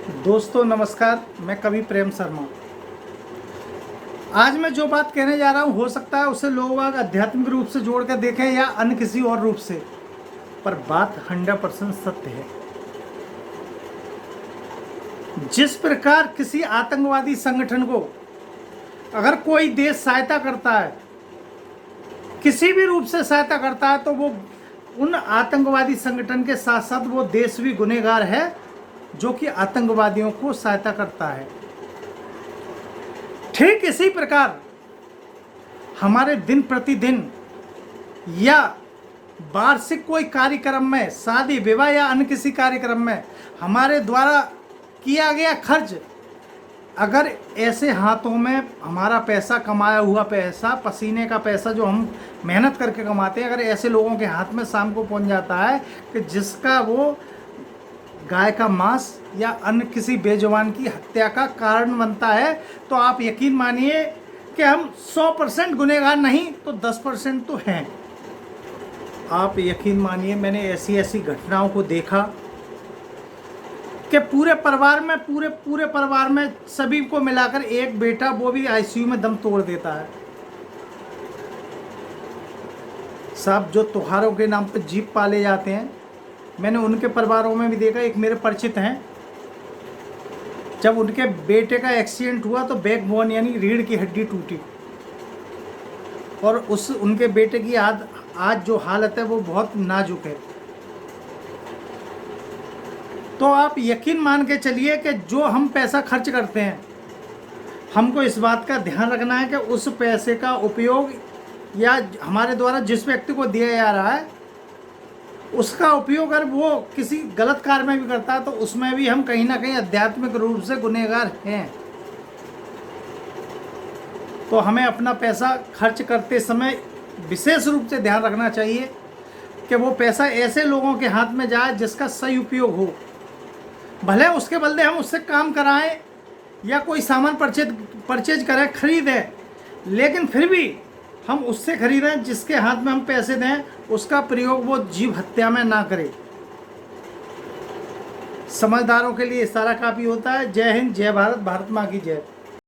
दोस्तों नमस्कार, मैं कवि प्रेम शर्मा। आज मैं जो बात कहने जा रहा हूँ हो सकता है उसे लोग आध्यात्मिक रूप से जोड़ कर देखें या अन्य किसी और रूप से, पर बात 100% सत्य है। जिस प्रकार किसी आतंकवादी संगठन को अगर कोई देश सहायता करता है, किसी भी रूप से सहायता करता है, तो वो उन आतंकवादी संगठन के साथ साथ वो देश भी गुनहगार है जो कि आतंकवादियों को सहायता करता है। ठीक इसी प्रकार हमारे दिन प्रतिदिन या वार्षिक कोई कार्यक्रम में, शादी विवाह या अन्य किसी कार्यक्रम में हमारे द्वारा किया गया खर्च, अगर ऐसे हाथों में हमारा पैसा, कमाया हुआ पैसा, पसीने का पैसा जो हम मेहनत करके कमाते हैं, अगर ऐसे लोगों के हाथ में शाम को पहुंच जाता है कि जिसका वो गाय का मांस या अन्य किसी बेजुबान की हत्या का कारण बनता है, तो आप यकीन मानिए कि हम 100% गुनहगार नहीं तो 10% तो हैं। आप यकीन मानिए, मैंने ऐसी ऐसी घटनाओं को देखा कि पूरे परिवार में सभी को मिलाकर एक बेटा, वो भी आईसीयू में दम तोड़ देता है। साहब, जो त्योहारों के नाम पर जीप पाले जाते हैं, मैंने उनके परिवारों में भी देखा। एक मेरे परिचित हैं, जब उनके बेटे का एक्सीडेंट हुआ तो बैकबोन यानी रीढ़ की हड्डी टूटी, और उनके बेटे की आज जो हालत है वो बहुत नाजुक है। तो आप यकीन मान के चलिए कि जो हम पैसा खर्च करते हैं, हमको इस बात का ध्यान रखना है कि उस पैसे का उपयोग, या हमारे द्वारा जिस व्यक्ति को दिया जा रहा है उसका उपयोग अगर वो किसी गलत कार्य में भी करता है, तो उसमें भी हम कहीं ना कहीं आध्यात्मिक रूप से गुनहगार हैं। तो हमें अपना पैसा खर्च करते समय विशेष रूप से ध्यान रखना चाहिए कि वो पैसा ऐसे लोगों के हाथ में जाए जिसका सही उपयोग हो। भले उसके बदले हम उससे काम कराएं या कोई सामान परचेज करें, खरीदें, लेकिन फिर भी हम उससे खरीदें जिसके हाथ में हम पैसे दें, उसका प्रयोग वो जीव हत्या में ना करे। समझदारों के लिए इशारा काफ़ी होता है। जय हिंद, जय भारत, भारत माँ की जय।